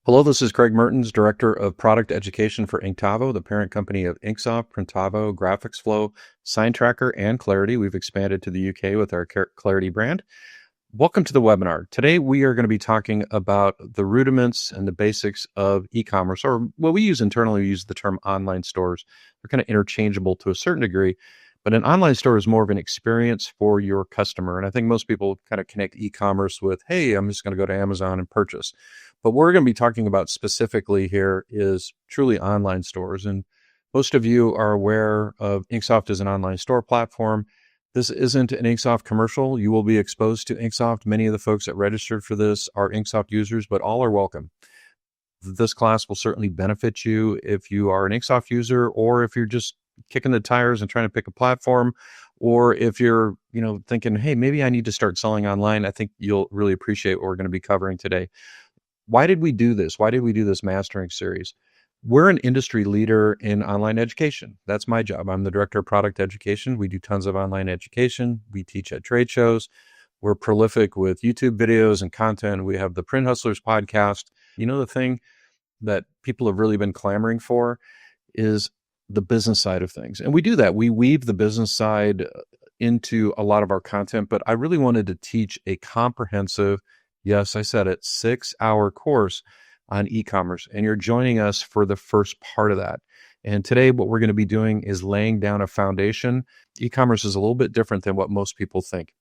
Hello, this is Craig Mertens, Director of Product Education for Inktavo, the parent company of InkSoft, Printavo, Graphics Flow, Sign Tracker, and Clarity. We've expanded to the UK with our Clarity brand. Welcome to the webinar. Today, we are going to be talking about the rudiments and the basics of e-commerce, or what we use internally, we use the term online stores. They're kind of interchangeable to a certain degree, but an online store is more of an experience for your customer. And I think most people kind of connect e-commerce with, hey, I'm just going to go to Amazon and purchase. But what we're going to be talking about specifically here is truly online stores. And most of you are aware of InkSoft as an online store platform. This isn't an InkSoft commercial. You will be exposed to InkSoft. Many of the folks that registered for this are InkSoft users, but all are welcome. This class will certainly benefit you if you are an InkSoft user, or if you're just kicking the tires and trying to pick a platform, or if you're, thinking, hey, maybe I need to start selling online. I think you'll really appreciate what we're going to be covering today. Why did we do this? Why did we do this mastering series? We're an industry leader in online education. That's my job. I'm the Director of Product Education. We do tons of online education. We teach at trade shows. We're prolific with YouTube videos and content. We have the Print Hustlers podcast. The thing that people have really been clamoring for is the business side of things. And we do that. We weave the business side into a lot of our content, but I really wanted to teach a comprehensive, yes, I said it, 6-hour course on e-commerce. And you're joining us for the first part of that. And today, what we're going to be doing is laying down a foundation. E-commerce is a little bit different than what most people think.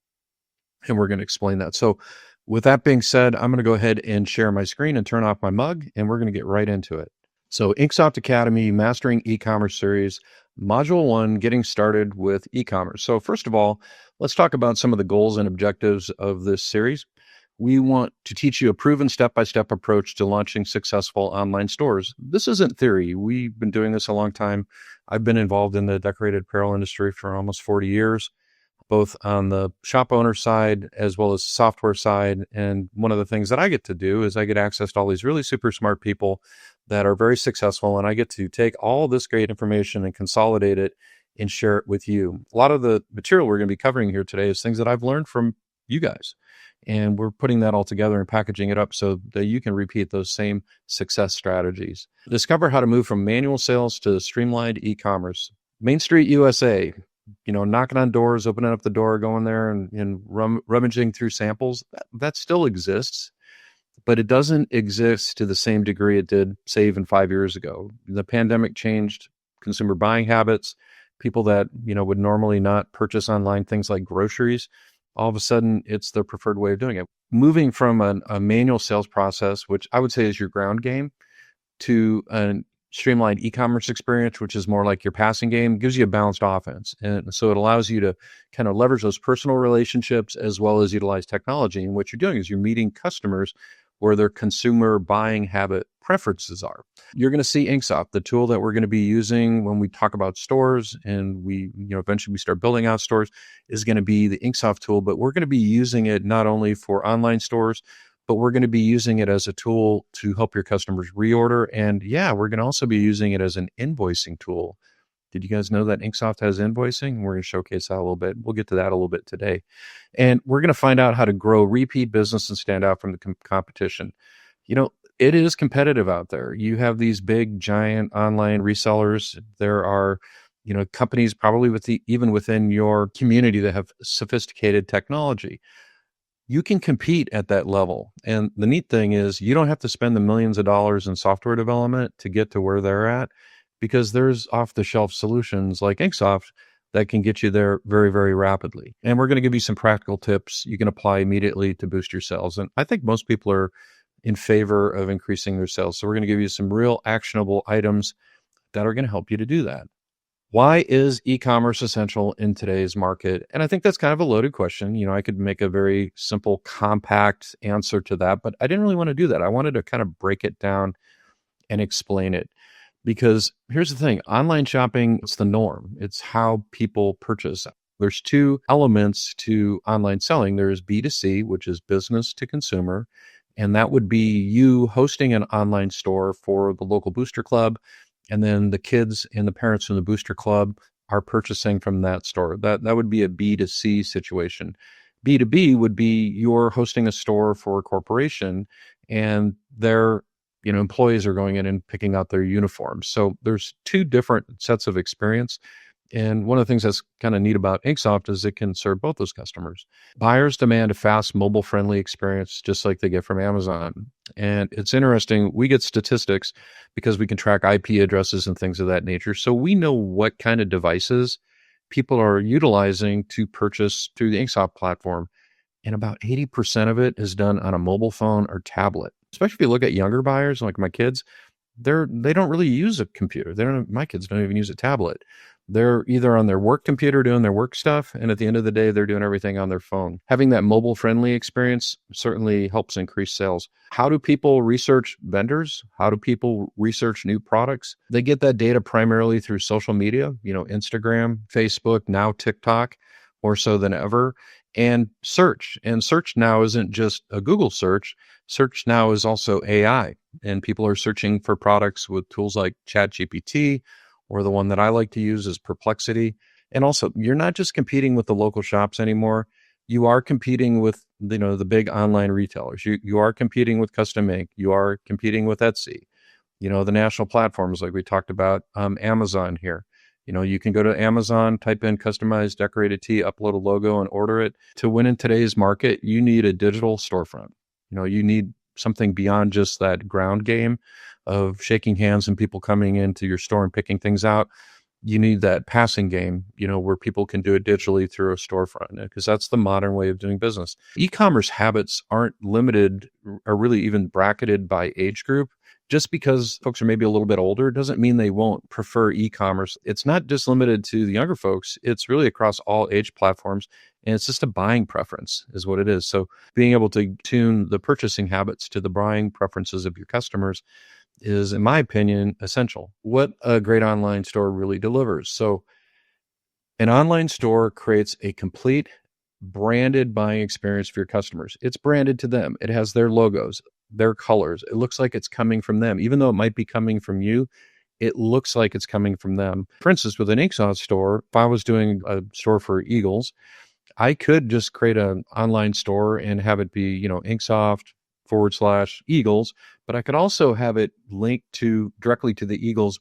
And we're going to explain that. So with that being said, I'm going to go ahead and share my screen and turn off my mug, and we're going to get right into it. So InkSoft Academy, Mastering E-Commerce Series, Module 1, Getting Started with E-Commerce. So first of all, let's talk about some of the goals and objectives of this series. We want to teach you a proven step-by-step approach to launching successful online stores. This isn't theory. We've been doing this a long time. I've been involved in the decorated apparel industry for almost 40 years, both on the shop owner side as well as software side. And one of the things that I get to do is I get access to all these really super smart people that are very successful, and I get to take all this great information and consolidate it and share it with you. A lot of the material we're going to be covering here today is things that I've learned from you guys. And we're putting that all together and packaging it up so that you can repeat those same success strategies. Discover how to move from manual sales to streamlined e-commerce. Main Street USA, knocking on doors, opening up the door, going there and rummaging through samples. That still exists, but it doesn't exist to the same degree it did, say, even 5 years ago. The pandemic changed consumer buying habits. People that, would normally not purchase online things like groceries, all of a sudden, it's the preferred way of doing it. Moving from a manual sales process, which I would say is your ground game, to a streamlined e-commerce experience, which is more like your passing game, gives you a balanced offense. And so it allows you to kind of leverage those personal relationships as well as utilize technology. And what you're doing is you're meeting customers where their consumer buying habit preferences are. You're going to see InkSoft, the tool that we're going to be using when we talk about stores, and we, eventually we start building out stores, is going to be the InkSoft tool. But we're going to be using it not only for online stores, but we're going to be using it as a tool to help your customers reorder. And yeah, we're going to also be using it as an invoicing tool. Did you guys know that InkSoft has invoicing? We're going to showcase that a little bit. We'll get to that a little bit today. And we're going to find out how to grow repeat business and stand out from the competition. It is competitive out there. You have these big, giant online resellers. There are, companies probably even within your community that have sophisticated technology. You can compete at that level. And the neat thing is you don't have to spend the millions of dollars in software development to get to where they're at, because there's off-the-shelf solutions like InkSoft that can get you there very, very rapidly. And we're going to give you some practical tips you can apply immediately to boost your sales. And I think most people are in favor of increasing their sales. So we're going to give you some real actionable items that are going to help you to do that. Why is e-commerce essential in today's market? And I think that's kind of a loaded question. I could make a very simple, compact answer to that, but I didn't really want to do that. I wanted to kind of break it down and explain it. Because here's the thing, online shopping, it's the norm. It's how people purchase. There's two elements to online selling. There's B2C, which is business to consumer. And that would be you hosting an online store for the local booster club. And then the kids and the parents from the booster club are purchasing from that store. That would be a B2C situation. B2B would be you're hosting a store for a corporation, and they're employees are going in and picking out their uniforms. So there's two different sets of experience. And one of the things that's kind of neat about InkSoft is it can serve both those customers. Buyers demand a fast, mobile-friendly experience, just like they get from Amazon. And it's interesting, we get statistics because we can track IP addresses and things of that nature. So we know what kind of devices people are utilizing to purchase through the InkSoft platform. And about 80% of it is done on a mobile phone or tablet. Especially if you look at younger buyers, like my kids, they don't really use a computer. My kids don't even use a tablet. They're either on their work computer doing their work stuff, and at the end of the day, they're doing everything on their phone. Having that mobile-friendly experience certainly helps increase sales. How do people research vendors? How do people research new products? They get that data primarily through social media, Instagram, Facebook, now TikTok, more so than ever, and search. And search now isn't just a Google search. Search now is also AI, and people are searching for products with tools like ChatGPT, or the one that I like to use is Perplexity. And also, you're not just competing with the local shops anymore. You are competing with, the big online retailers. You are competing with Custom Ink. You are competing with Etsy. The national platforms like we talked about, Amazon here. You can go to Amazon, type in customized decorated tee, upload a logo, and order it. To win in today's market, you need a digital storefront. You need something beyond just that ground game of shaking hands and people coming into your store and picking things out. You need that passing game, where people can do it digitally through a storefront, because that's the modern way of doing business. E-commerce habits aren't limited or really even bracketed by age group. Just because folks are maybe a little bit older doesn't mean they won't prefer e-commerce. It's not just limited to the younger folks. It's really across all age platforms. And it's just a buying preference is what it is. So being able to tune the purchasing habits to the buying preferences of your customers is, in my opinion, essential. What a great online store really delivers. So an online store creates a complete branded buying experience for your customers. It's branded to them. It has their logos, their colors. It looks like it's coming from them. Even though it might be coming from you, it looks like it's coming from them. For instance, with an InkSoft store, if I was doing a store for Eagles, I could just create an online store and have it be, InkSoft/Eagles, but I could also have it linked directly to the Eagles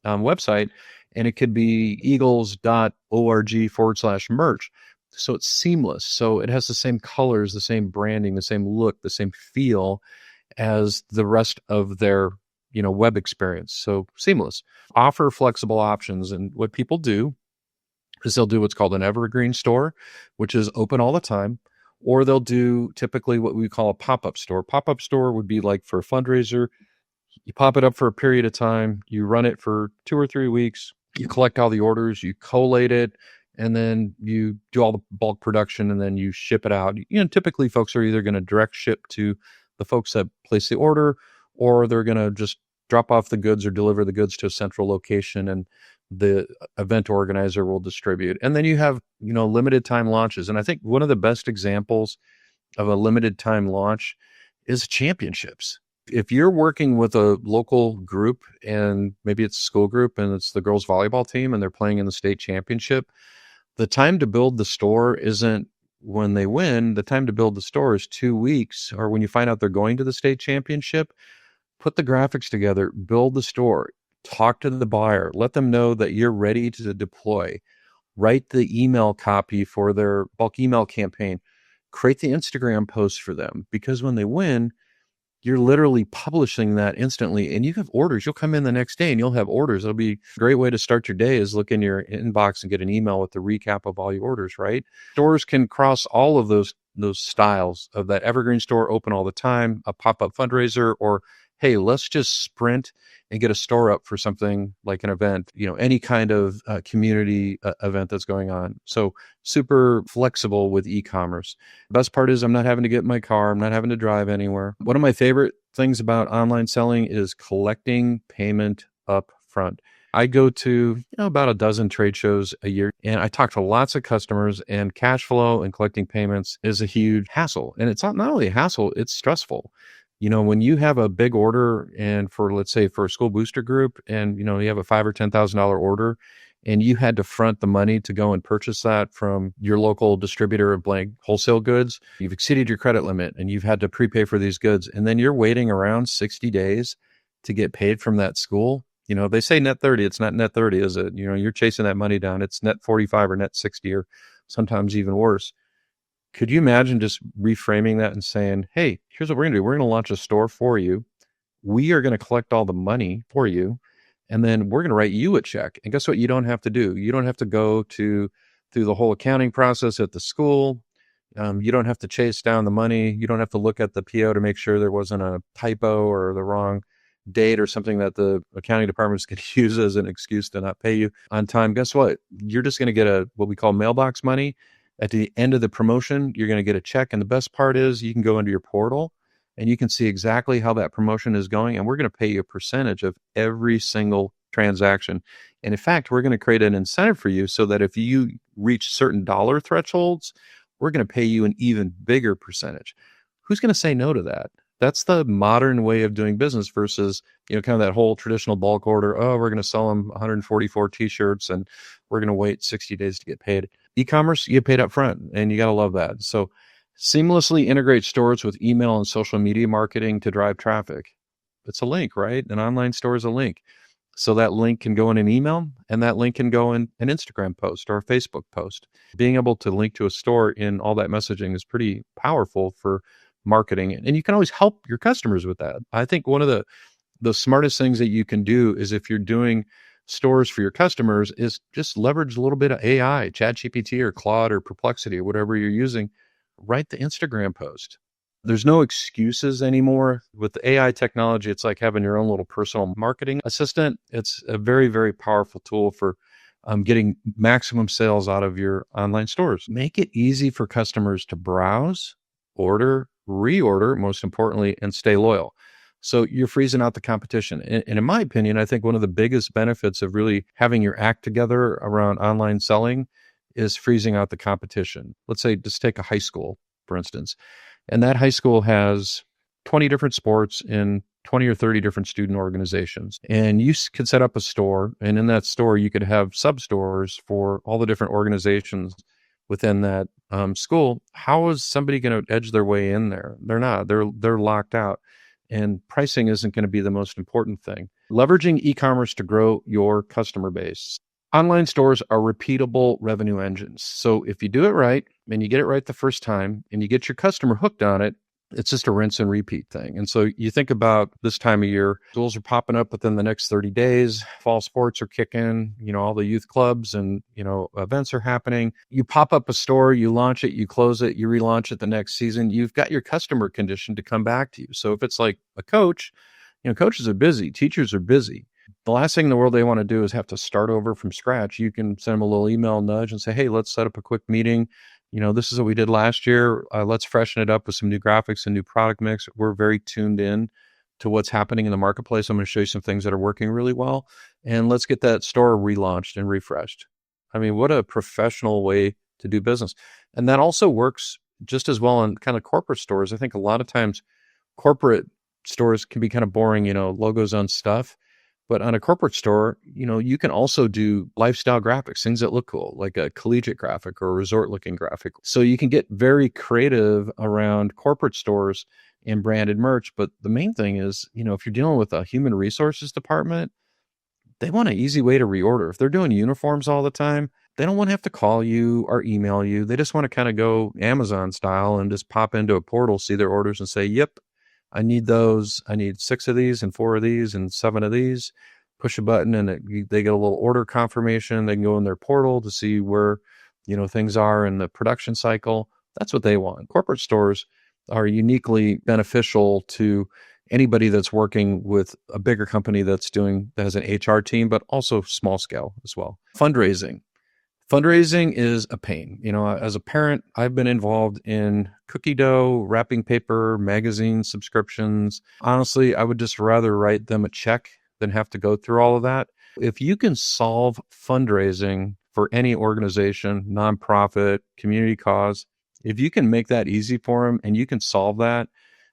website, and it could be eagles.org/merch. So it's seamless. So it has the same colors, the same branding, the same look, the same feel as the rest of their, web experience. So seamless. Offer flexible options. And what people do is they'll do what's called an Evergreen store, which is open all the time, or they'll do typically what we call a pop-up store. Pop-up store would be like for a fundraiser. You pop it up for a period of time, you run it for 2 or 3 weeks, you collect all the orders, you collate it, and then you do all the bulk production, and then you ship it out. Typically folks are either going to direct ship to the folks that place the order, or they're going to just drop off the goods or deliver the goods to a central location, and the event organizer will distribute. And then you have, limited time launches. And I think one of the best examples of a limited time launch is championships. If you're working with a local group, and maybe it's a school group and it's the girls volleyball team and they're playing in the state championship, the time to build the store isn't when they win. The time to build the store is 2 weeks, or when you find out they're going to the state championship. Put the graphics together, build the store, talk to the buyer, let them know that you're ready to deploy, write the email copy for their bulk email campaign, create the Instagram post for them, because when they win, you're literally publishing that instantly, and you have orders. You'll come in the next day and you'll have orders. It'll be a great way to start your day, is look in your inbox and get an email with the recap of all your orders, right? Stores can cross all of those styles of that Evergreen store, open all the time, a pop-up fundraiser, or hey, let's just sprint and get a store up for something like an event, any kind of community event that's going on. So super flexible with e-commerce. The best part is I'm not having to get in my car. I'm not having to drive anywhere. One of my favorite things about online selling is collecting payment up front. I go to about a dozen trade shows a year, and I talk to lots of customers, and cash flow and collecting payments is a huge hassle. And it's not only a hassle, it's stressful. When you have a big order, and let's say for a school booster group, and you have a $5,000 or $10,000 order, and you had to front the money to go and purchase that from your local distributor of blank wholesale goods, you've exceeded your credit limit and you've had to prepay for these goods, and then you're waiting around 60 days to get paid from that school. They say net 30. It's not net 30, is it? You're chasing that money down. It's net 45 or net 60 or sometimes even worse. Could you imagine just reframing that and saying, hey, here's what we're going to do. We're going to launch a store for you. We are going to collect all the money for you. And then we're going to write you a check. And guess what? You don't have to do. You don't have to go through the whole accounting process at the school. You don't have to chase down the money. You don't have to look at the PO to make sure there wasn't a typo or the wrong date or something that the accounting department is going to use as an excuse to not pay you on time. Guess what? You're just going to get what we call mailbox money. At the end of the promotion, you're going to get a check. And the best part is you can go into your portal and you can see exactly how that promotion is going. And we're going to pay you a percentage of every single transaction. And in fact, we're going to create an incentive for you so that if you reach certain dollar thresholds, we're going to pay you an even bigger percentage. Who's going to say no to that? That's the modern way of doing business versus, kind of that whole traditional bulk order. Oh, we're going to sell them 144 t-shirts and we're going to wait 60 days to get paid. E-commerce, you get paid up front, and you got to love that. So seamlessly integrate stores with email and social media marketing to drive traffic. It's a link, right? An online store is a link. So that link can go in an email and that link can go in an Instagram post or a Facebook post. Being able to link to a store in all that messaging is pretty powerful for marketing. And you can always help your customers with that. I think one of the smartest things that you can do is if you're doing stores for your customers is just leverage a little bit of AI, ChatGPT or Claude or Perplexity or whatever you're using. Write the Instagram post. There's no excuses anymore. With the AI technology, it's like having your own little personal marketing assistant. It's a very, very powerful tool for getting maximum sales out of your online stores. Make it easy for customers to browse, order, reorder, most importantly, and stay loyal. So you're freezing out the competition. And in my opinion, I think one of the biggest benefits of really having your act together around online selling is freezing out the competition. Let's say just take a high school, for instance, and that high school has 20 different sports in 20 or 30 different student organizations. And you could set up a store, and in that store, you could have sub-stores for all the different organizations within that school. How is somebody going to edge their way in there? They're not. They're locked out. And pricing isn't going to be the most important thing. Leveraging e-commerce to grow your customer base. Online stores are repeatable revenue engines. So if you do it right and you get it right the first time and you get your customer hooked on it, it's just a rinse and repeat thing. And so you think about this time of year, schools are popping up within the next 30 days. Fall sports are kicking, all the youth clubs and, events are happening. You pop up a store, you launch it, you close it, you relaunch it the next season. You've got your customer conditioned to come back to you. So if it's like a coach, coaches are busy, teachers are busy. The last thing in the world they want to do is have to start over from scratch. You can send them a little email nudge and say, hey, let's set up a quick meeting. This is what we did last year. Let's freshen it up with some new graphics and new product mix. We're very tuned in to what's happening in the marketplace. I'm going to show you some things that are working really well. And let's get that store relaunched and refreshed. I mean, what a professional way to do business. And that also works just as well in kind of corporate stores. I think a lot of times corporate stores can be kind of boring, logos on stuff. But on a corporate store, you can also do lifestyle graphics, things that look cool, like a collegiate graphic or a resort looking graphic. So you can get very creative around corporate stores and branded merch. But the main thing is, if you're dealing with a human resources department, they want an easy way to reorder. If they're doing uniforms all the time, they don't want to have to call you or email you. They just want to kind of go Amazon style and just pop into a portal, see their orders and say, yep, I need those. I need 6 of these and 4 of these and 7 of these. Push a button and they get a little order confirmation. They can go in their portal to see where, things are in the production cycle. That's what they want. Corporate stores are uniquely beneficial to anybody that's working with a bigger company that has an HR team, but also small scale as well. Fundraising. Fundraising is a pain. As a parent, I've been involved in cookie dough, wrapping paper, magazine subscriptions. Honestly, I would just rather write them a check than have to go through all of that. If you can solve fundraising for any organization, nonprofit, community cause, if you can make that easy for them and you can solve that,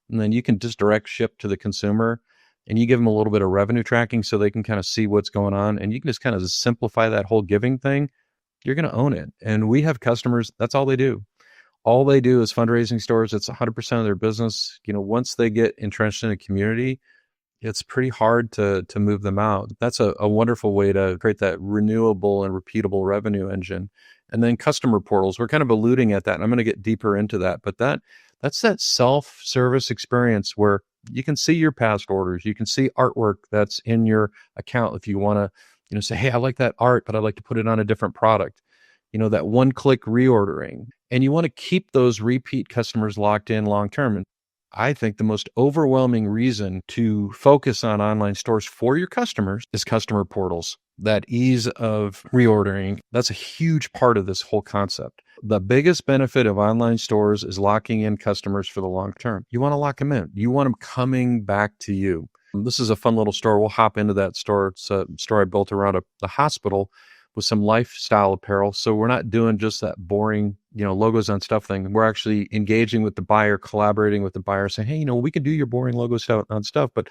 and then you can just direct ship to the consumer, and you give them a little bit of revenue tracking so they can kind of see what's going on, and you can just kind of simplify that whole giving thing, you're going to own it. And we have customers, that's all they do. All they do is fundraising stores. It's 100% of their business. Once they get entrenched in a community, it's pretty hard to move them out. That's a wonderful way to create that renewable and repeatable revenue engine. And then customer portals, we're kind of alluding at that, and I'm going to get deeper into that. But that's that self-service experience where you can see your past orders. You can see artwork that's in your account if you want to, say, hey, I like that art, but I'd like to put it on a different product. That one-click reordering. And you want to keep those repeat customers locked in long-term. And I think the most overwhelming reason to focus on online stores for your customers is customer portals. That ease of reordering, that's a huge part of this whole concept. The biggest benefit of online stores is locking in customers for the long term. You want to lock them in. You want them coming back to you. This is a fun little store. We'll hop into that store. It's a store I built around the hospital with some lifestyle apparel. So we're not doing just that boring, logos on stuff thing. We're actually engaging with the buyer, collaborating with the buyer, saying, hey, we can do your boring logos on stuff, but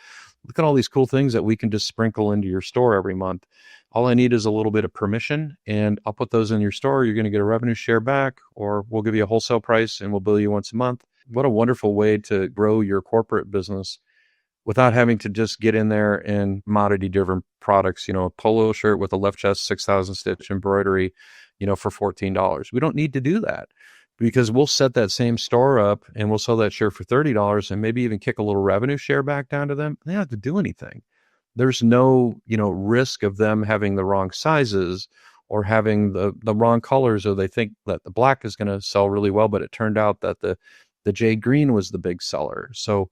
look at all these cool things that we can just sprinkle into your store every month. All I need is a little bit of permission, and I'll put those in your store. You're going to get a revenue share back, or we'll give you a wholesale price and we'll bill you once a month. What a wonderful way to grow your corporate business without having to just get in there and commodity-driven products, a polo shirt with a left chest 6,000 stitch embroidery, for $14. We don't need to do that because we'll set that same store up and we'll sell that shirt for $30 and maybe even kick a little revenue share back down to them. They don't have to do anything. There's no, risk of them having the wrong sizes or having the wrong colors, or they think that the black is going to sell really well, but it turned out that the jade green was the big seller. So,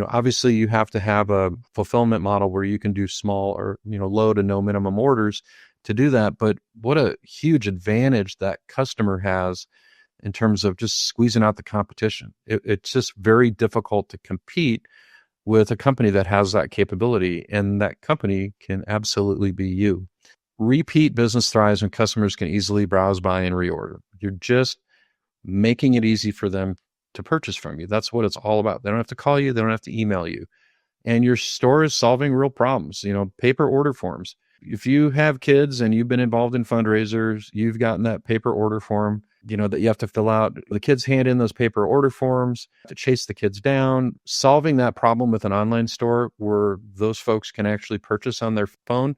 obviously you have to have a fulfillment model where you can do small or, low to no minimum orders to do that. But what a huge advantage that customer has in terms of just squeezing out the competition. It's just very difficult to compete with a company that has that capability, and that company can absolutely be you. Repeat business thrives when customers can easily browse, buy, and reorder. You're just making it easy for them to purchase from you. That's what it's all about. They don't have to call you. They don't have to email you. And your store is solving real problems, paper order forms. If you have kids and you've been involved in fundraisers, you've gotten that paper order form, that you have to fill out. The kids hand in those paper order forms to chase the kids down. Solving that problem with an online store where those folks can actually purchase on their phone,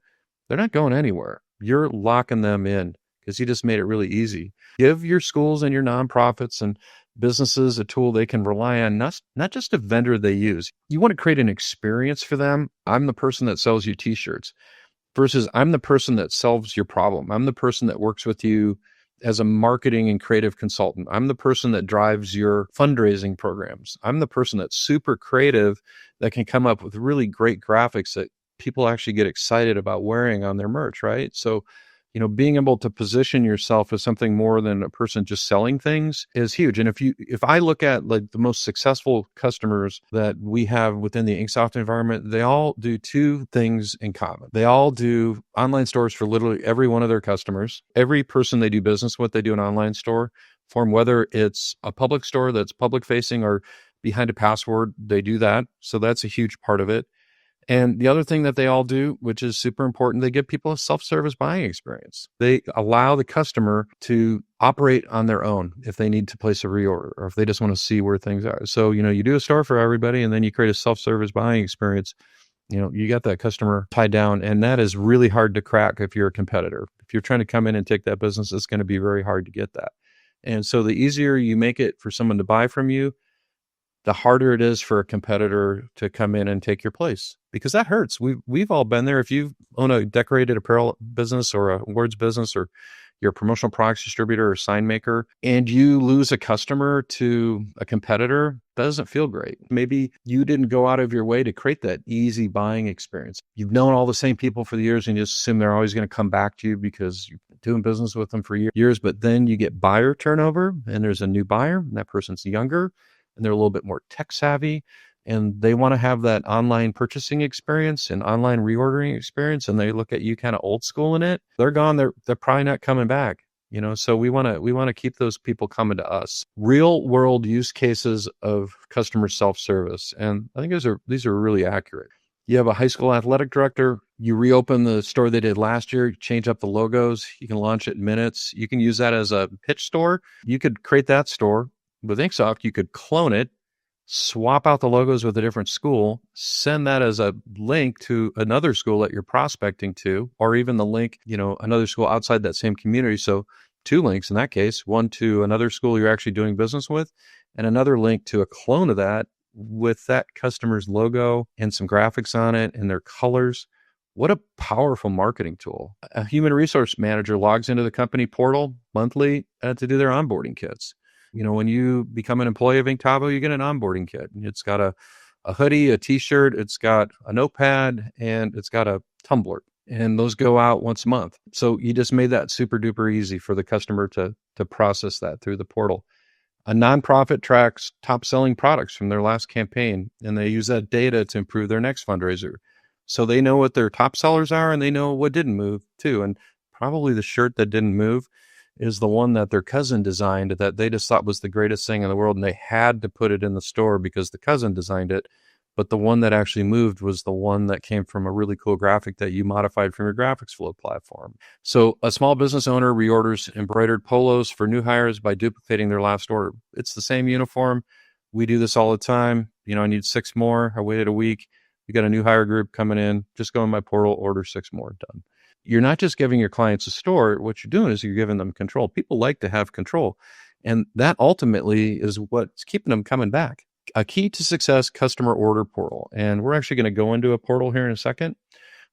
they're not going anywhere. You're locking them in because you just made it really easy. Give your schools and your nonprofits and businesses a tool they can rely on, not just a vendor they use. You want to create an experience for them. I'm the person that sells you t-shirts versus I'm the person that solves your problem. I'm the person that works with you as a marketing and creative consultant. I'm the person that drives your fundraising programs. I'm the person that's super creative that can come up with really great graphics that people actually get excited about wearing on their merch, right? So, being able to position yourself as something more than a person just selling things is huge. And if I look at like the most successful customers that we have within the InkSoft environment, they all do two things in common. They all do online stores for literally every one of their customers. Every person they do business with, they do an online store form, whether it's a public store that's public facing or behind a password, they do that. So that's a huge part of it. And the other thing that they all do, which is super important, they give people a self-service buying experience. They allow the customer to operate on their own if they need to place a reorder or if they just want to see where things are. So, you do a store for everybody and then you create a self-service buying experience. You got that customer tied down, and that is really hard to crack if you're a competitor. If you're trying to come in and take that business, it's going to be very hard to get that. And so the easier you make it for someone to buy from you, the harder it is for a competitor to come in and take your place, because that hurts. We've all been there. If you own a decorated apparel business or a awards business, or you're a promotional products distributor or sign maker, and you lose a customer to a competitor, that doesn't feel great. Maybe you didn't go out of your way to create that easy buying experience. You've known all the same people for the years and you just assume they're always going to come back to you because you've been doing business with them for years. But then you get buyer turnover and there's a new buyer and that person's younger and they're a little bit more tech savvy, and they want to have that online purchasing experience and online reordering experience, and they look at you kind of old school in it. They're gone. They're probably not coming back. So we want to keep those people coming to us. Real world use cases of customer self-service, and I think these are really accurate. You have a high school athletic director, you reopen the store they did last year, change up the logos, you can launch it in minutes. You can use that as a pitch store. You could create that store with InkSoft. You could clone it, swap out the logos with a different school, send that as a link to another school that you're prospecting to, or even the link, another school outside that same community. So 2 links in that case, one to another school you're actually doing business with, and another link to a clone of that with that customer's logo and some graphics on it and their colors. What a powerful marketing tool. A human resource manager logs into the company portal monthly to do their onboarding kits. When you become an employee of Inktavo, you get an onboarding kit. It's got a hoodie, a t-shirt, it's got a notepad, and it's got a tumbler. And those go out once a month. So you just made that super duper easy for the customer to process that through the portal. A nonprofit tracks top selling products from their last campaign, and they use that data to improve their next fundraiser. So they know what their top sellers are, and they know what didn't move too. And probably the shirt that didn't move is the one that their cousin designed that they just thought was the greatest thing in the world, and they had to put it in the store because the cousin designed it. But the one that actually moved was the one that came from a really cool graphic that you modified from your graphics flow platform. So a small business owner reorders embroidered polos for new hires by duplicating their last order. It's the same uniform. We do this all the time. I need 6 more. I waited a week. We got a new hire group coming in. Just go in my portal, order 6 more, done. You're not just giving your clients a store. What you're doing is you're giving them control. People like to have control. And that ultimately is what's keeping them coming back. A key to success customer order portal. And we're actually going to go into a portal here in a second,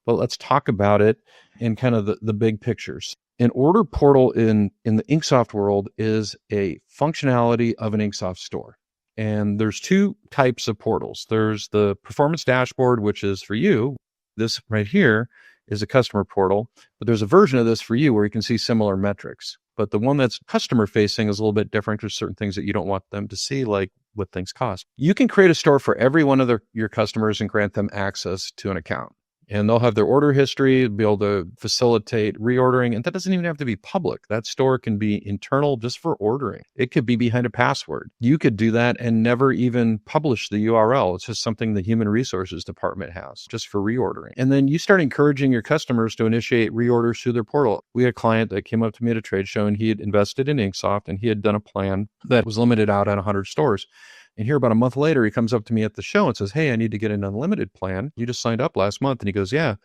but let's talk about it in kind of the big pictures. An order portal in the InkSoft world is a functionality of an InkSoft store. And there's 2 types of portals. There's the performance dashboard, which is for you. This right here is a customer portal, but there's a version of this for you where you can see similar metrics. But the one that's customer facing is a little bit different. There's certain things that you don't want them to see, like what things cost. You can create a store for every one of your customers and grant them access to an account. And they'll have their order history, be able to facilitate reordering. And that doesn't even have to be public. That store can be internal just for ordering. It could be behind a password. You could do that and never even publish the URL. It's just something the human resources department has just for reordering. And then you start encouraging your customers to initiate reorders through their portal. We had a client that came up to me at a trade show, and he had invested in InkSoft, and he had done a plan that was limited out at 100 stores. And here about a month later, he comes up to me at the show and says, "Hey, I need to get an unlimited plan. You just signed up last month." And he goes, "Yeah.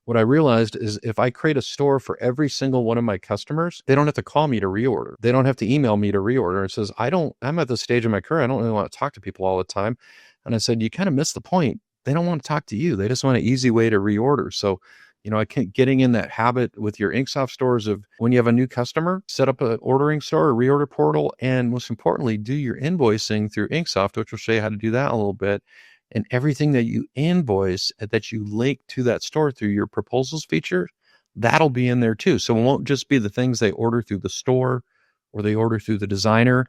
What I realized is if I create a store for every single one of my customers, they don't have to call me to reorder. They don't have to email me to reorder." It says, I'm at the stage of my career, I don't really want to talk to people all the time. And I said, "You kind of missed the point. They don't want to talk to you. They just want an easy way to reorder." So I can't getting in that habit with your InkSoft stores of when you have a new customer, set up an ordering store, a reorder portal, and most importantly, do your invoicing through InkSoft, which will show you how to do that a little bit. And everything that you invoice that you link to that store through your proposals feature, that'll be in there too. So it won't just be the things they order through the store or they order through the designer,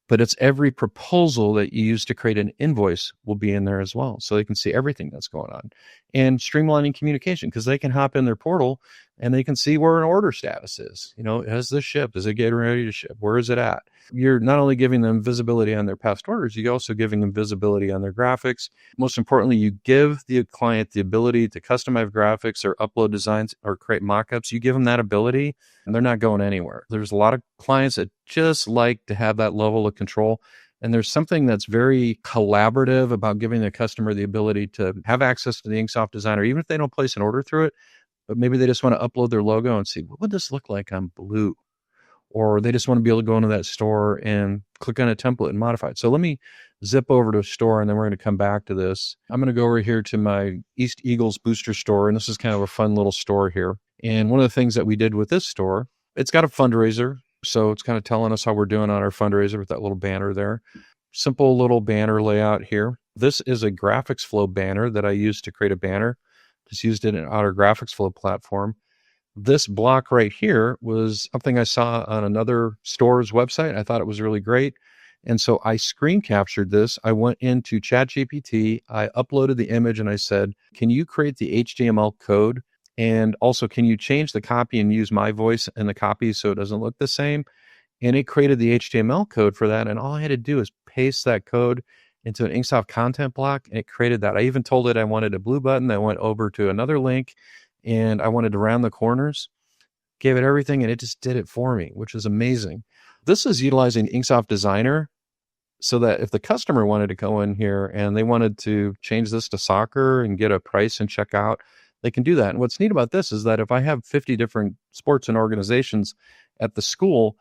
but it's every proposal that you use to create an invoice will be in there as well. So they can see everything that's going on. And streamlining communication, because they can hop in their portal and they can see where an order status is. Has this shipped? Is it getting ready to ship? Where is it at? You're not only giving them visibility on their past orders, you're also giving them visibility on their graphics. Most importantly, you give the client the ability to customize graphics or upload designs or create mockups. You give them that ability and they're not going anywhere. There's a lot of clients that just like to have that level of control. And there's something that's very collaborative about giving the customer the ability to have access to the InkSoft designer, even if they don't place an order through it, but maybe they just want to upload their logo and see, what would this look like on blue? Or they just want to be able to go into that store and click on a template and modify it. So let me zip over to a store, and then we're going to come back to this. I'm going to go over here to my East Eagles booster store, and this is kind of a fun little store here. And one of the things that we did with this store, it's got a fundraiser. So it's kind of telling us how we're doing on our fundraiser with that little banner there. Simple little banner layout here. This is a graphics flow banner that I used to create a banner. Just used it in our graphics flow platform. This block right here was something I saw on another store's website. I thought it was really great. And so I screen captured this. I went into ChatGPT. I uploaded the image and I said, "Can you create the HTML code? And also, can you change the copy and use my voice in the copy so it doesn't look the same?" And it created the HTML code for that. And all I had to do is paste that code into an InkSoft content block, and it created that. I even told it I wanted a blue button that went over to another link, and I wanted to round the corners. Gave it everything, and it just did it for me, which is amazing. This is utilizing InkSoft Designer so that if the customer wanted to go in here and they wanted to change this to soccer and get a price and check out, they can do that. And what's neat about this is that if I have 50 different sports and organizations at the school,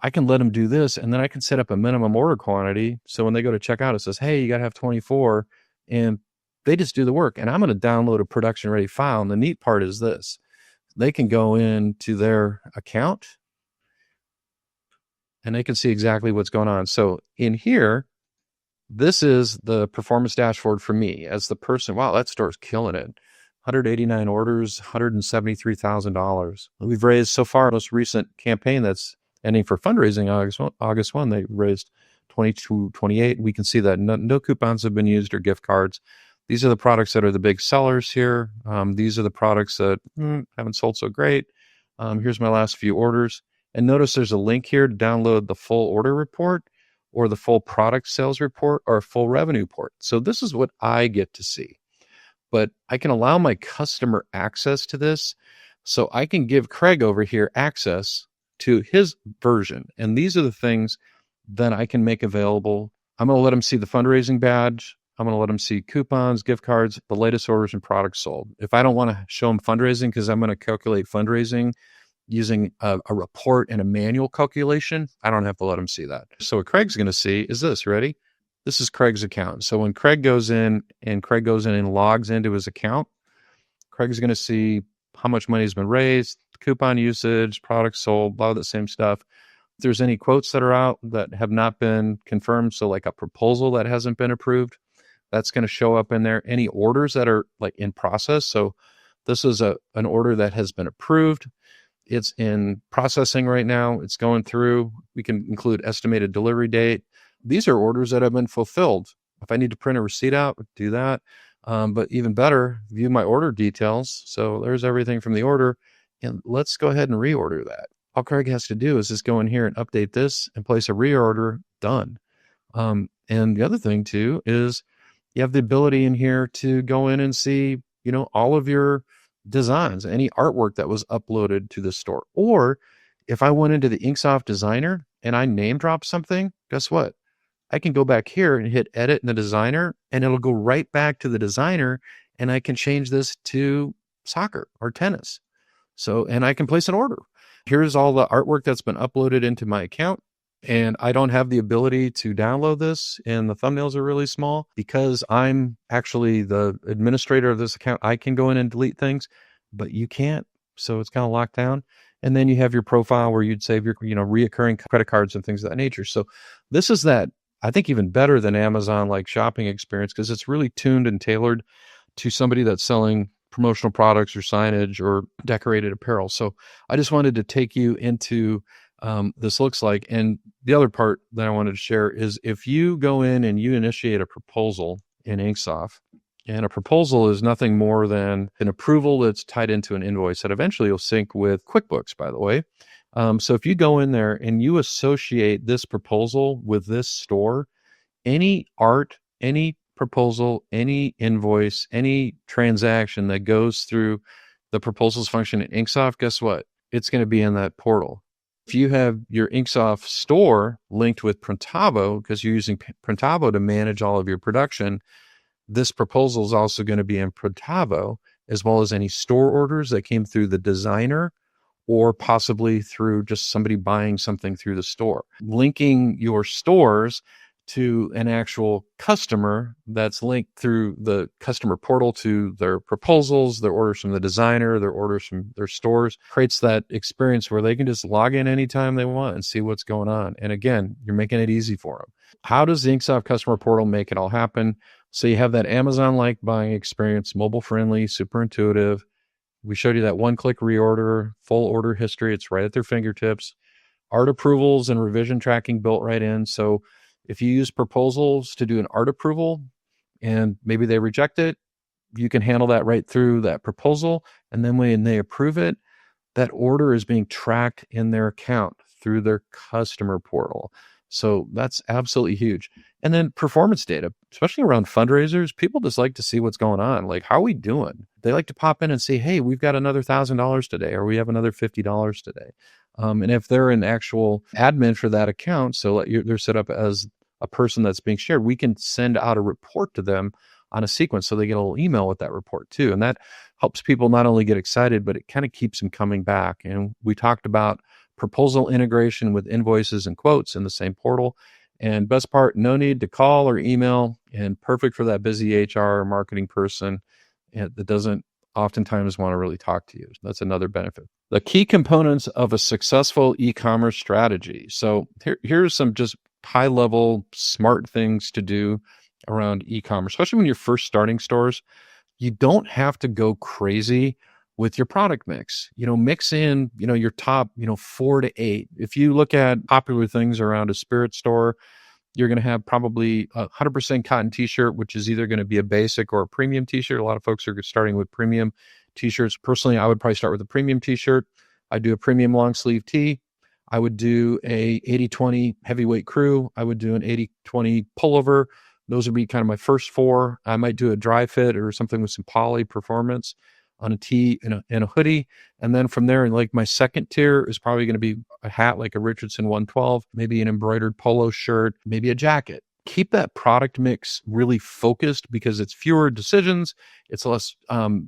I can let them do this, and then I can set up a minimum order quantity. So when they go to check out, it says, hey, you got to have 24, and they just do the work. And I'm going to download a production ready file. And the neat part is this. They can go into their account and they can see exactly what's going on. So in here, this is the performance dashboard for me as the person. Wow, that store's killing it. 189 orders, $173,000. We've raised so far, most recent campaign that's ending for fundraising August 1, they raised 22.28. We can see that no coupons have been used or gift cards. These are the products that are the big sellers here. These are the products that haven't sold so great. Here's my last few orders. And notice there's a link here to download the full order report or the full product sales report or full revenue report. So this is what I get to see. But I can allow my customer access to this. So I can give Craig over here access to his version. And these are the things that I can make available. I'm going to let him see the fundraising badge. I'm going to let them see coupons, gift cards, the latest orders and products sold. If I don't want to show them fundraising because I'm going to calculate fundraising using a report and a manual calculation, I don't have to let them see that. So what Craig's going to see is this, ready? This is Craig's account. So when Craig goes in and logs into his account, Craig's going to see how much money has been raised, coupon usage, products sold, blah, that same stuff. If there's any quotes that are out that have not been confirmed, so like a proposal that hasn't been approved, that's going to show up in there. Any orders that are like in process. So this is an order that has been approved. It's in processing right now. It's going through. We can include estimated delivery date. These are orders that have been fulfilled. If I need to print a receipt out, do that. But even better, view my order details. So there's everything from the order. And let's go ahead and reorder that. All Craig has to do is just go in here and update this and place a reorder. Done. And the other thing too is you have the ability in here to go in and see, all of your designs, any artwork that was uploaded to the store. Or if I went into the InkSoft Designer and I name drop something, guess what? I can go back here and hit edit in the designer and it'll go right back to the designer and I can change this to soccer or tennis. So, and I can place an order. Here's all the artwork that's been uploaded into my account. And I don't have the ability to download this, and the thumbnails are really small because I'm actually the administrator of this account. I can go in and delete things, but you can't. So it's kind of locked down. And then you have your profile where you'd save your, reoccurring credit cards and things of that nature. So this is that, I think, even better than Amazon like shopping experience because it's really tuned and tailored to somebody that's selling promotional products or signage or decorated apparel. So I just wanted to take you into this looks like. And the other part that I wanted to share is if you go in and you initiate a proposal in InkSoft, and a proposal is nothing more than an approval that's tied into an invoice that eventually will sync with QuickBooks, by the way. So if you go in there and you associate this proposal with this store, any art, any proposal, any invoice, any transaction that goes through the proposals function in InkSoft, guess what? It's going to be in that portal. If you have your InkSoft store linked with Printavo, because you're using Printavo to manage all of your production, this proposal is also going to be in Printavo, as well as any store orders that came through the designer or possibly through just somebody buying something through the store. Linking your stores to an actual customer that's linked through the customer portal to their proposals, their orders from the designer, their orders from their stores, creates that experience where they can just log in anytime they want and see what's going on. And again, you're making it easy for them. How does the InkSoft customer portal make it all happen? So you have that Amazon-like buying experience, mobile-friendly, super intuitive. We showed you that one-click reorder, full order history. It's right at their fingertips. Art approvals and revision tracking built right in. So if you use proposals to do an art approval and maybe they reject it, you can handle that right through that proposal. And then when they approve it, that order is being tracked in their account through their customer portal. So that's absolutely huge. And then performance data, especially around fundraisers, people just like to see what's going on. Like, how are we doing? They like to pop in and say, hey, we've got another $1,000 today, or we have another $50 today. And if they're an actual admin for that account, so they're set up as a person that's being shared, we can send out a report to them on a sequence. So they get a little email with that report too. And that helps people not only get excited, but it kind of keeps them coming back. And we talked about proposal integration with invoices and quotes in the same portal. And best part, no need to call or email, and perfect for that busy HR or marketing person that doesn't oftentimes want to really talk to you. That's another benefit. The key components of a successful e-commerce strategy. So here's some just high level smart things to do around e-commerce, especially when you're first starting stores. You don't have to go crazy with your product mix. Mix in, your top, 4 to 8. If you look at popular things around a spirit store, you're going to have probably a 100% cotton t-shirt, which is either going to be a basic or a premium t-shirt. A lot of folks are starting with premium t-shirts. Personally, I would probably start with a premium t-shirt. I do a premium long sleeve tee. I would do a 80-20 heavyweight crew. I would do an 80-20 pullover. Those would be kind of my first 4. I might do a dry fit or something with some poly performance on a tee and a hoodie. And then from there, like my second tier is probably going to be a hat like a Richardson 112, maybe an embroidered polo shirt, maybe a jacket. Keep that product mix really focused because it's fewer decisions. It's less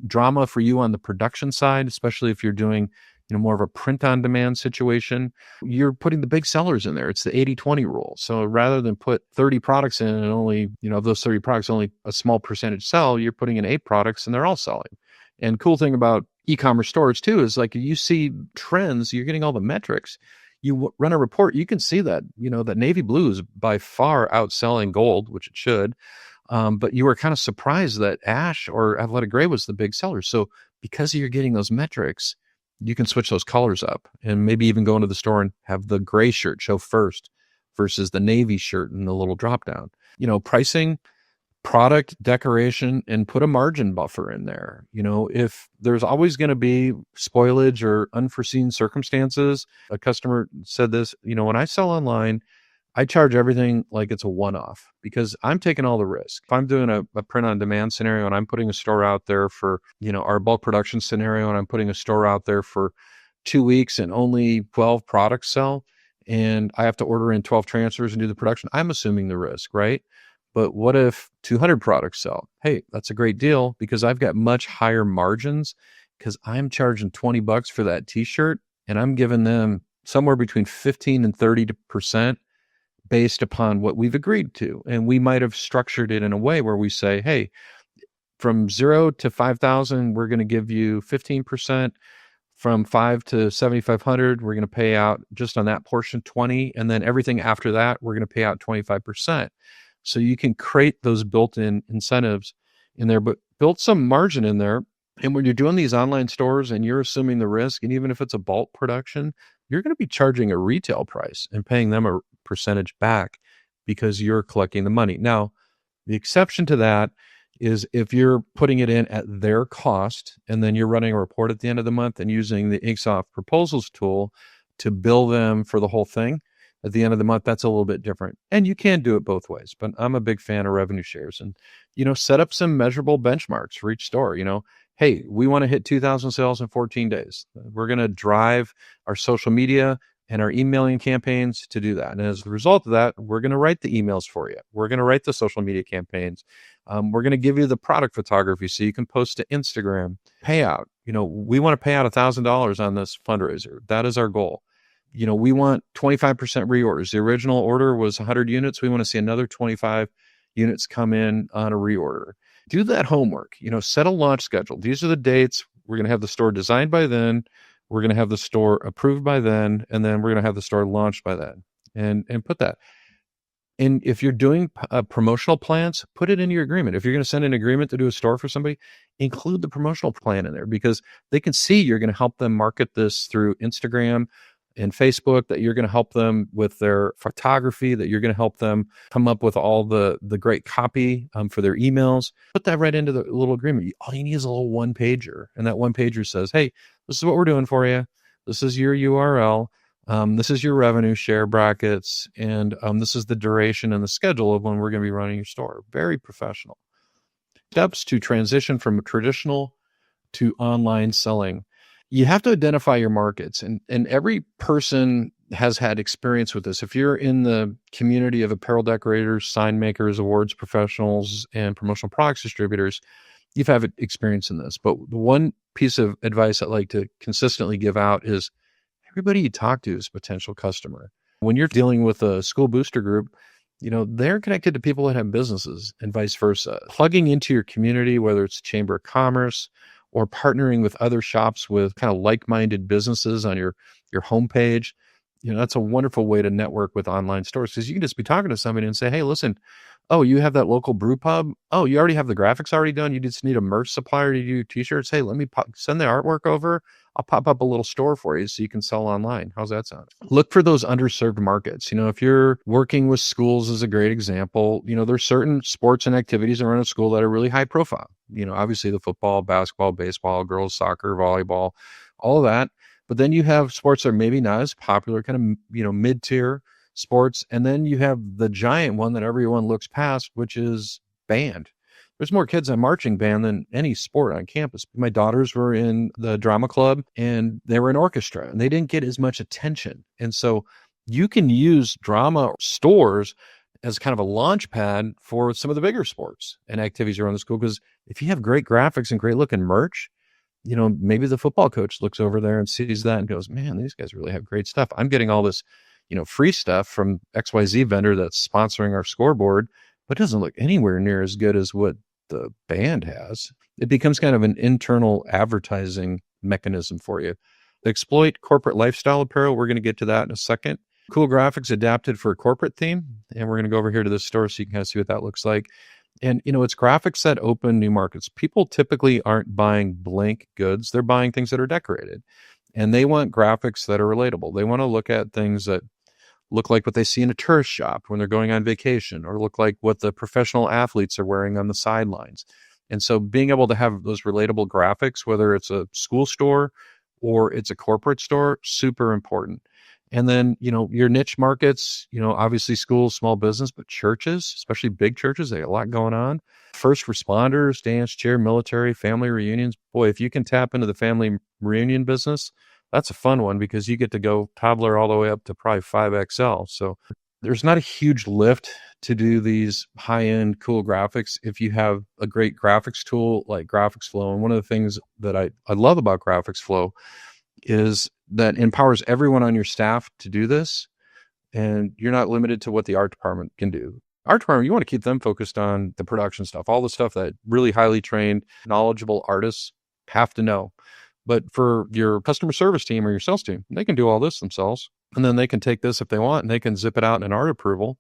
drama for you on the production side, especially if you're doing more of a print on demand situation. You're putting the big sellers in there. It's the 80-20 rule. So rather than put 30 products in and only, of those 30 products, only a small percentage sell, you're putting in 8 products and they're all selling. And cool thing about e-commerce stores too is like you see trends, you're getting all the metrics. You run a report, you can see that, that navy blue is by far outselling gold, which it should. But you were kind of surprised that ash or athletic gray was the big seller. So because you're getting those metrics, you can switch those colors up and maybe even go into the store and have the gray shirt show first versus the navy shirt and the little drop down. Pricing, product, decoration, and put a margin buffer in there. If there's always going to be spoilage or unforeseen circumstances, a customer said this, when I sell online, I charge everything like it's a one-off because I'm taking all the risk. If I'm doing a print on demand scenario and I'm putting a store out there for, our bulk production scenario and I'm putting a store out there for 2 weeks and only 12 products sell and I have to order in 12 transfers and do the production, I'm assuming the risk, right? But what if 200 products sell? Hey, that's a great deal because I've got much higher margins because I'm charging $20 for that t-shirt and I'm giving them somewhere between 15 and 30% based upon what we've agreed to. And we might have structured it in a way where we say, hey, from 0 to 5,000, we're going to give you 15%. From 5 to 7,500, we're going to pay out just on that portion 20. And then everything after that, we're going to pay out 25%. So you can create those built-in incentives in there, but build some margin in there. And when you're doing these online stores and you're assuming the risk, and even if it's a bulk production, you're going to be charging a retail price and paying them a percentage back because you're collecting the money. Now, the exception to that is if you're putting it in at their cost and then you're running a report at the end of the month and using the InkSoft proposals tool to bill them for the whole thing at the end of the month, that's a little bit different. And you can do it both ways, but I'm a big fan of revenue shares and, set up some measurable benchmarks for each store. Hey, we want to hit 2,000 sales in 14 days. We're going to drive our social media and our emailing campaigns to do that. And as a result of that, we're going to write the emails for you. We're going to write the social media campaigns. We're going to give you the product photography so you can post to Instagram. Payout. We want to pay out $1,000 on this fundraiser. That is our goal. We want 25% reorders. The original order was 100 units. We want to see another 25 units come in on a reorder. Do that homework. Set a launch schedule. These are the dates. We're going to have the store designed by then. We're going to have the store approved by then, and then we're going to have the store launched by then, and put that. And if you're doing promotional plans, put it in your agreement. If you're going to send an agreement to do a store for somebody, include the promotional plan in there because they can see you're going to help them market this through Instagram and Facebook, that you're going to help them with their photography, that you're going to help them come up with all the great copy for their emails. Put that right into the little agreement. All you need is a little one pager. And that one pager says, hey, this is what we're doing for you. This is your URL. This is your revenue share brackets, and this is the duration and the schedule of when we're going to be running your store. Very professional. Steps to transition from traditional to online selling. You have to identify your markets, and every person has had experience with this. If you're in the community of apparel decorators, sign makers, awards professionals, and promotional products distributors, you've had experience in this. But the one piece of advice I like to consistently give out is everybody you talk to is a potential customer. When you're dealing with a school booster group, they're connected to people that have businesses and vice versa. Plugging into your community, whether it's Chamber of Commerce or partnering with other shops with kind of like-minded businesses on your homepage, that's a wonderful way to network with online stores, because you can just be talking to somebody and say, hey, listen, oh, you have that local brew pub? Oh, you already have the graphics already done? You just need a merch supplier to do t-shirts? Hey, let me send the artwork over. I'll pop up a little store for you so you can sell online. How's that sound? Look for those underserved markets. If you're working with schools is a great example. There's certain sports and activities around a school that are really high profile. Obviously the football, basketball, baseball, girls soccer, volleyball, all of that. But then you have sports that are maybe not as popular, kind of, mid-tier sports. And then you have the giant one that everyone looks past, which is band. There's more kids on marching band than any sport on campus. My daughters were in the drama club and they were in orchestra and they didn't get as much attention. And so you can use drama stores as kind of a launch pad for some of the bigger sports and activities around the school. Because if you have great graphics and great looking merch, maybe the football coach looks over there and sees that and goes, man, these guys really have great stuff. I'm getting all this, free stuff from XYZ vendor that's sponsoring our scoreboard, but it doesn't look anywhere near as good as what the band has. It becomes kind of an internal advertising mechanism for you. Exploit corporate lifestyle apparel. We're going to get to that in a second. Cool graphics adapted for a corporate theme. And we're going to go over here to this store so you can kind of see what that looks like. And, it's graphics that open new markets. People typically aren't buying blank goods. They're buying things that are decorated. And they want graphics that are relatable. They want to look at things that look like what they see in a tourist shop when they're going on vacation, or look like what the professional athletes are wearing on the sidelines. And so being able to have those relatable graphics, whether it's a school store or it's a corporate store, super important. And then, your niche markets, obviously schools, small business, but churches, especially big churches, they got a lot going on. First responders, dance, cheer, military, family reunions. Boy, if you can tap into the family reunion business, that's a fun one, because you get to go toddler all the way up to probably 5XL. So there's not a huge lift to do these high-end cool graphics if you have a great graphics tool like Graphics Flow. And one of the things that I love about Graphics Flow is that empowers everyone on your staff to do this. And you're not limited to what the art department can do. Art department, you want to keep them focused on the production stuff, all the stuff that really highly trained, knowledgeable artists have to know. But for your customer service team or your sales team, they can do all this themselves. And then they can take this if they want, and they can zip it out in an art approval.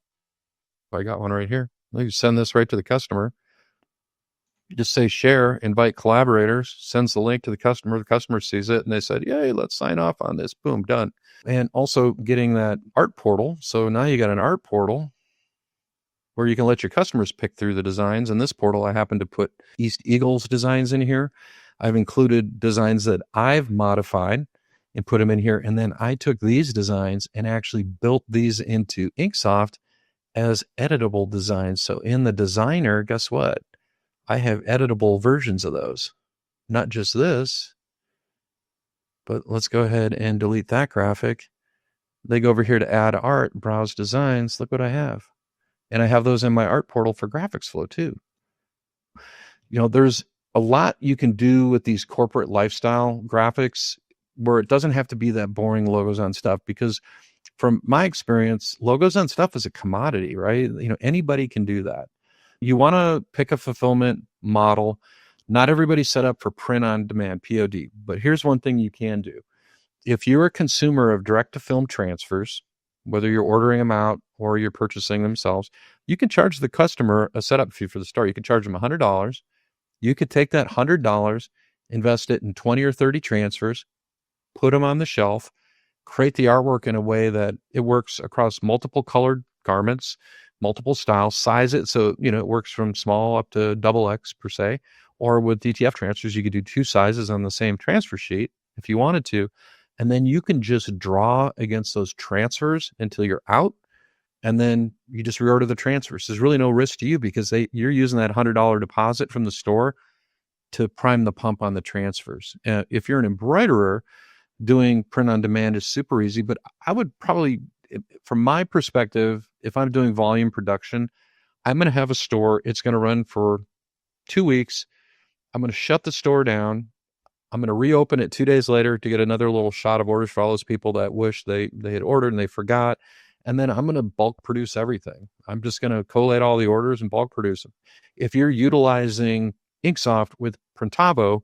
I got one right here. They can send this right to the customer. You just say share, invite collaborators, sends the link to the customer sees it, and they said, yay, let's sign off on this. Boom, done. And also getting that art portal. So now you got an art portal where you can let your customers pick through the designs. In this portal, I happen to put East Eagles designs in here. I've included designs that I've modified and put them in here. And then I took these designs and actually built these into InkSoft as editable designs. So in the designer, guess what? I have editable versions of those. Not just this, but let's go ahead and delete that graphic. They go over here to add art, browse designs. Look what I have. And I have those in my art portal for Graphics Flow too. There's a lot you can do with these corporate lifestyle graphics where it doesn't have to be that boring logos on stuff, because from my experience, logos on stuff is a commodity, right? Anybody can do that. You want to pick a fulfillment model. Not everybody's set up for print on demand, POD, but here's one thing you can do. If you're a consumer of direct to film transfers, whether you're ordering them out or you're purchasing themselves, you can charge the customer a setup fee for the store. You can charge them $100. You could take that $100, invest it in 20 or 30 transfers, put them on the shelf, create the artwork in a way that it works across multiple colored garments, multiple styles, size it so it works from small up to XX per se. Or with DTF transfers, you could do two sizes on the same transfer sheet if you wanted to, And then you can just draw against those transfers until you're out. And then you just reorder the transfers. There's really no risk to you because you're using that $100 deposit from the store to prime the pump on the transfers. If you're an embroiderer, doing print on demand is super easy, but I would probably, from my perspective, if I'm doing volume production, I'm going to have a store. It's going to run for 2 weeks. I'm going to shut the store down. I'm going to reopen it 2 days later to get another little shot of orders for all those people that wish they had ordered and they forgot. And then I'm going to bulk produce everything. I'm just going to collate all the orders and bulk produce them. If you're utilizing InkSoft with Printavo,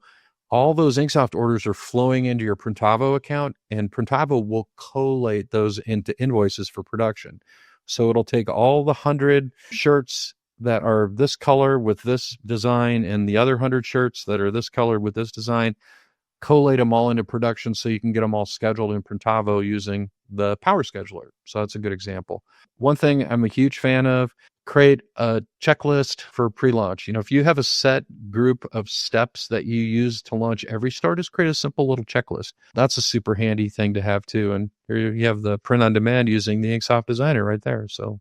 all those InkSoft orders are flowing into your Printavo account, and Printavo will collate those into invoices for production. So it'll take all the 100 shirts that are this color with this design and the other 100 shirts that are this color with this design, collate them all into production so you can get them all scheduled in Printavo using the Power Scheduler. So that's a good example. One thing I'm a huge fan of, create a checklist for pre-launch. If you have a set group of steps that you use to launch every store, just create a simple little checklist. That's a super handy thing to have too. And here you have the print on demand using the InkSoft Designer right there. So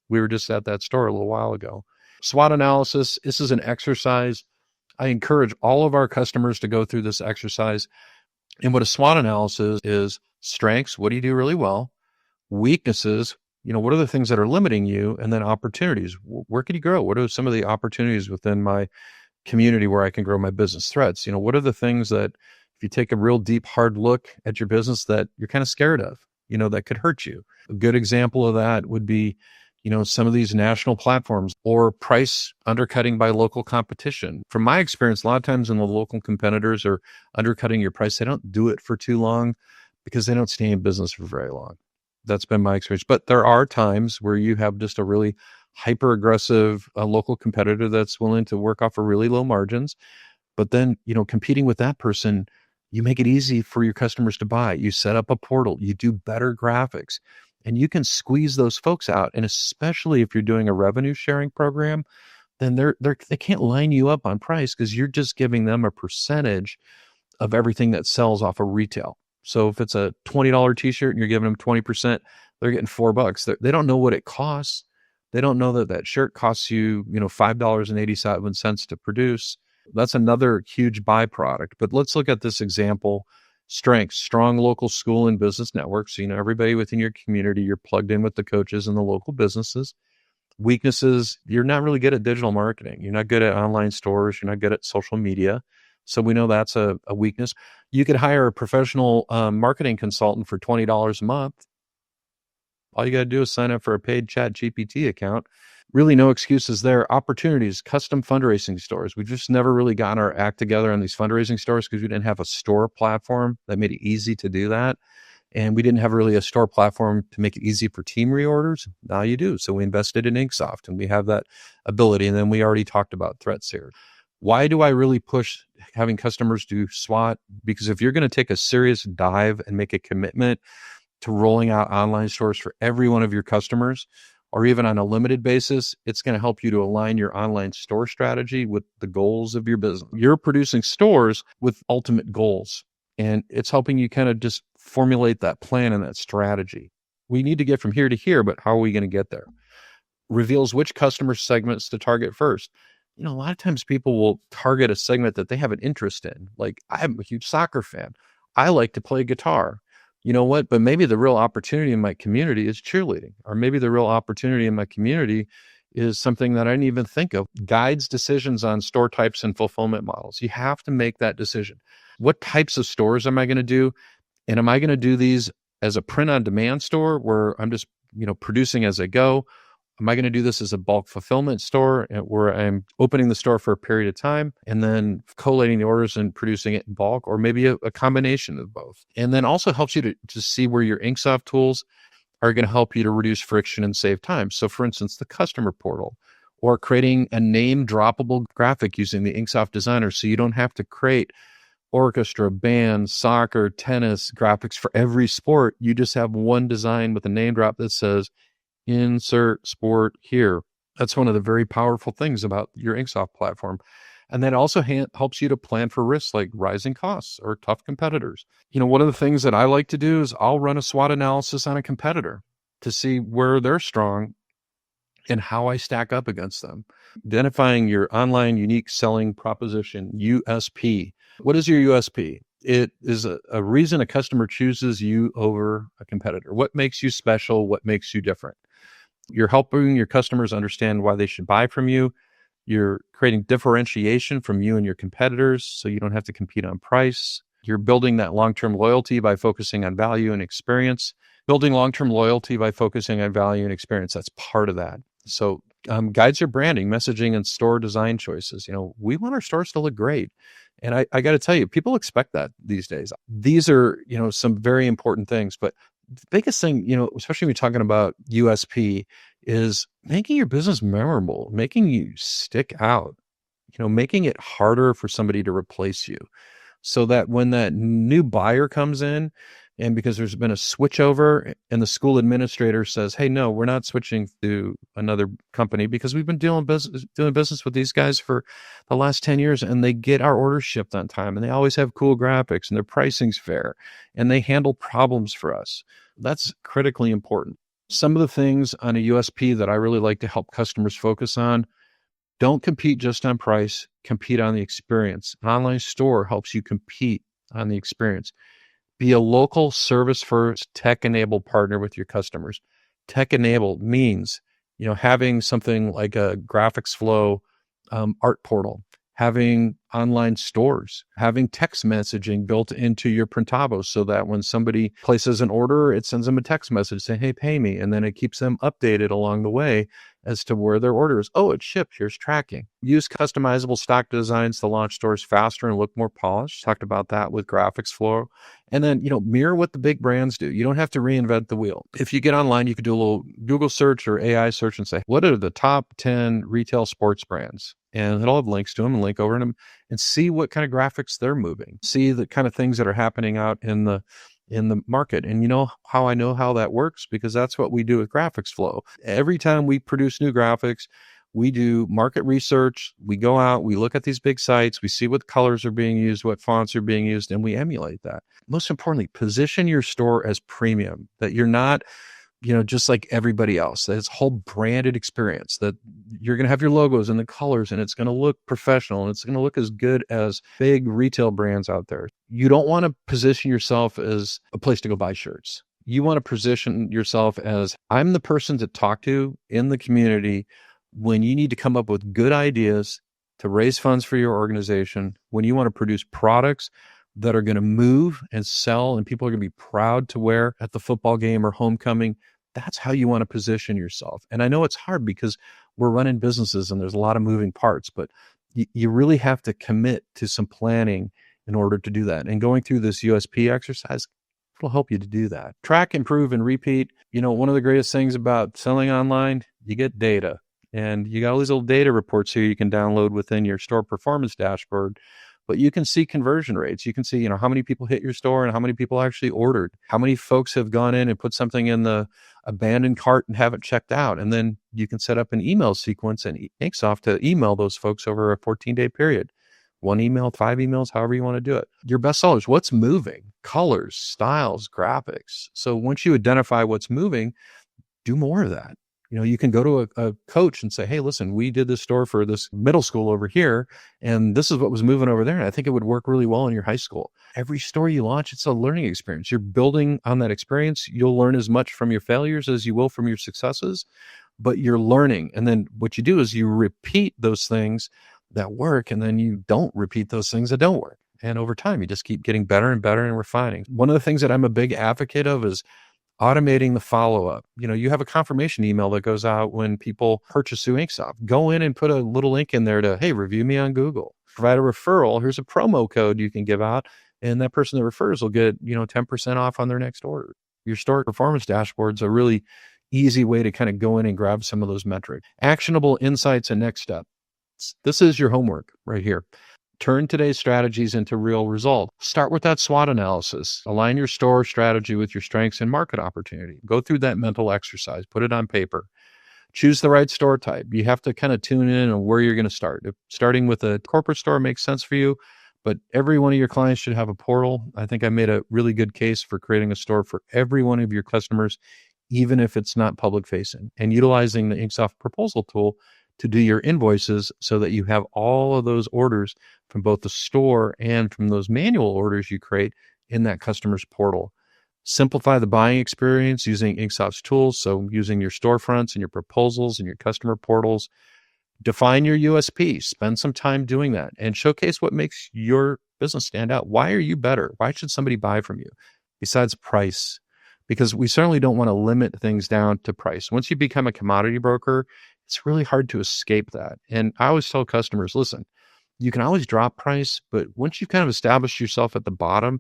we were just at that store a little while ago. SWOT analysis. This is an exercise. I encourage all of our customers to go through this exercise. And what a SWOT analysis is: strengths, what do you do really well? Weaknesses, what are the things that are limiting you? And then opportunities, where can you grow? What are some of the opportunities within my community where I can grow my business? Threats, what are the things that if you take a real deep, hard look at your business that you're kind of scared of, that could hurt you? A good example of that would be, some of these national platforms or price undercutting by local competition. From my experience, a lot of times when the local competitors are undercutting your price, they don't do it for too long because they don't stay in business for very long. That's been my experience. But there are times where you have just a really hyper aggressive local competitor that's willing to work off of really low margins. But then, competing with that person, you make it easy for your customers to buy. You set up a portal, you do better graphics, and you can squeeze those folks out. And especially if you're doing a revenue sharing program, then they can't line you up on price because you're just giving them a percentage of everything that sells off of retail. So if it's a $20 t-shirt and you're giving them 20%, they're getting $4. They don't know what it costs. They don't know that shirt costs you, $5.87 to produce. That's another huge byproduct. But let's look at this example. Strengths: strong local school and business networks. So, everybody within your community, you're plugged in with the coaches and the local businesses. Weaknesses: you're not really good at digital marketing. You're not good at online stores. You're not good at social media. So we know that's a weakness. You could hire a professional marketing consultant for $20 a month. All you got to do is sign up for a paid ChatGPT account. Really no excuses there. Opportunities: custom fundraising stores. We just never really got our act together on these fundraising stores because we didn't have a store platform that made it easy to do that. And we didn't have really a store platform to make it easy for team reorders. Now you do. So we invested in InkSoft and we have that ability. And then we already talked about threats here. Why do I really push having customers do SWOT? Because if you're going to take a serious dive and make a commitment to rolling out online stores for every one of your customers, or even on a limited basis, it's going to help you to align your online store strategy with the goals of your business. You're producing stores with ultimate goals, and it's helping you kind of just formulate that plan and that strategy. We need to get from here to here, but how are we going to get there? Reveals which customer segments to target first. A lot of times people will target a segment that they have an interest in. Like, I'm a huge soccer fan. I like to play guitar. You know what? But maybe the real opportunity in my community is cheerleading, or maybe the real opportunity in my community is something that I didn't even think of. Guides decisions on store types and fulfillment models. You have to make that decision. What types of stores am I going to do? And am I going to do these as a print on demand store where I'm just, producing as I go? Am I going to do this as a bulk fulfillment store where I'm opening the store for a period of time and then collating the orders and producing it in bulk, or maybe a combination of both? And then also helps you to see where your InkSoft tools are going to help you to reduce friction and save time. So for instance, the customer portal, or creating a name droppable graphic using the InkSoft Designer so you don't have to create orchestra, band, soccer, tennis graphics for every sport. You just have one design with a name drop that says insert sport here. That's one of the very powerful things about your InkSoft platform. And that also helps you to plan for risks like rising costs or tough competitors. One of the things that I like to do is I'll run a SWOT analysis on a competitor to see where they're strong and how I stack up against them. Identifying your online unique selling proposition, USP. What is your USP? It is a reason a customer chooses you over a competitor. What makes you special? What makes you different? You're helping your customers understand why they should buy from you. You're creating differentiation from you and your competitors so you don't have to compete on price. You're building that long-term loyalty by focusing on value and experience. Building long-term loyalty by focusing on value and experience, that's part of that. So guides your branding, messaging, and store design choices. We want our stores to look great. And I got to tell you, people expect that these days. These are, some very important things. But the biggest thing, especially when you're talking about USP, is making your business memorable, making you stick out, making it harder for somebody to replace you. So that when that new buyer comes in, and because there's been a switchover and the school administrator says, hey, no, we're not switching to another company because we've been doing business with these guys for the last 10 years and they get our orders shipped on time and they always have cool graphics and their pricing's fair and they handle problems for us. That's critically important. Some of the things on a USP that I really like to help customers focus on: don't compete just on price, compete on the experience. An online store helps you compete on the experience. Be a local service-first, tech-enabled partner with your customers. Tech-enabled means, having something like a graphics flow art portal, having online stores, having text messaging built into your Printavo so that when somebody places an order, it sends them a text message saying, hey, pay me. And then it keeps them updated along the way as to where their order is. Oh, it's shipped. Here's tracking. Use customizable stock designs to launch stores faster and look more polished. Talked about that with graphics flow. And then, mirror what the big brands do. You don't have to reinvent the wheel. If you get online, you could do a little Google search or AI search and say, what are the top 10 retail sports brands? And it'll have links to them and link over to them and see what kind of graphics they're moving. See the kind of things that are happening out in the market. And you know how I know how that works? Because that's what we do with Graphics Flow. Every time we produce new graphics, we do market research. We go out, we look at these big sites, we see what colors are being used, what fonts are being used, and we emulate that. Most importantly, position your store as premium, that you're not, just like everybody else. It's a whole branded experience, that you're going to have your logos and the colors, and it's going to look professional, and it's going to look as good as big retail brands out there. You don't want to position yourself as a place to go buy shirts. You want to position yourself as, I'm the person to talk to in the community when you need to come up with good ideas to raise funds for your organization, when you want to produce products that are going to move and sell and people are going to be proud to wear at the football game or homecoming. That's how you want to position yourself. And I know it's hard because we're running businesses and there's a lot of moving parts, but you really have to commit to some planning in order to do that. And going through this USP exercise, it'll help you to do that. Track, improve, and repeat. One of the greatest things about selling online, you get data. And you got all these little data reports here you can download within your store performance dashboard. But you can see conversion rates. You can see, how many people hit your store and how many people actually ordered. How many folks have gone in and put something in the abandoned cart and haven't checked out. And then you can set up an email sequence in InkSoft to email those folks over a 14-day period. 1 email, 5 emails, however you want to do it. Your best sellers, what's moving? Colors, styles, graphics. So once you identify what's moving, do more of that. You can go to a coach and say, hey, listen, we did this store for this middle school over here, and this is what was moving over there. And I think it would work really well in your high school. Every store you launch, it's a learning experience. You're building on that experience. You'll learn as much from your failures as you will from your successes, but you're learning. And then what you do is you repeat those things that work, and then you don't repeat those things that don't work. And over time, you just keep getting better and better and refining. One of the things that I'm a big advocate of is automating the follow-up. You have a confirmation email that goes out when people purchase through InkSoft. Go in and put a little link in there to, hey, review me on Google. Provide a referral. Here's a promo code you can give out, and that person that refers will get 10% off on their next order. Your store performance dashboard's a really easy way to kind of go in and grab some of those metrics. Actionable insights and next steps. This is your homework right here. Turn today's strategies into real results. Start with that SWOT analysis. Align your store strategy with your strengths and market opportunity. Go through that mental exercise. Put it on paper. Choose the right store type. You have to kind of tune in on where you're going to start. If starting with a corporate store makes sense for you, but every one of your clients should have a portal. I think I made a really good case for creating a store for every one of your customers, even if it's not public facing, and utilizing the InkSoft proposal tool to do your invoices so that you have all of those orders from both the store and from those manual orders you create in that customer's portal. Simplify the buying experience using InkSoft's tools. So using your storefronts and your proposals and your customer portals. Define your USP. Spend some time doing that and showcase what makes your business stand out. Why are you better? Why should somebody buy from you besides price? Because we certainly don't want to limit things down to price. Once you become a commodity broker, it's really hard to escape that. And I always tell customers, listen, you can always drop price, but once you've kind of established yourself at the bottom,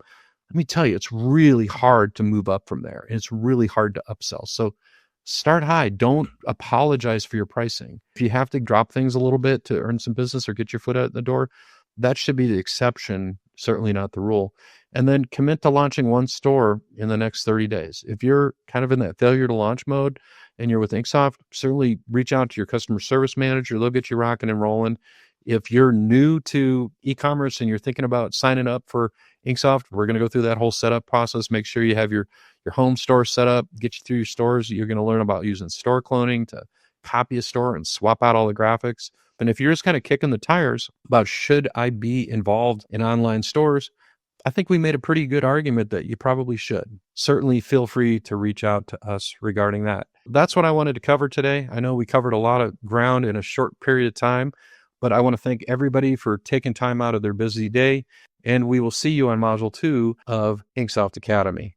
let me tell you, it's really hard to move up from there. And it's really hard to upsell. So start high. Don't apologize for your pricing. If you have to drop things a little bit to earn some business or get your foot out the door, that should be the exception, certainly not the rule. And then commit to launching one store in the next 30 days. If you're kind of in that failure to launch mode and you're with InkSoft, certainly reach out to your customer service manager. They'll get you rocking and rolling. If you're new to e-commerce and you're thinking about signing up for InkSoft, we're going to go through that whole setup process. Make sure you have your home store set up, get you through your stores. You're going to learn about using store cloning to copy a store and swap out all the graphics. And if you're just kind of kicking the tires about should I be involved in online stores, I think we made a pretty good argument that you probably should. Certainly feel free to reach out to us regarding that. That's what I wanted to cover today. I know we covered a lot of ground in a short period of time, but I want to thank everybody for taking time out of their busy day. And we will see you on Module 2 of InkSoft Academy.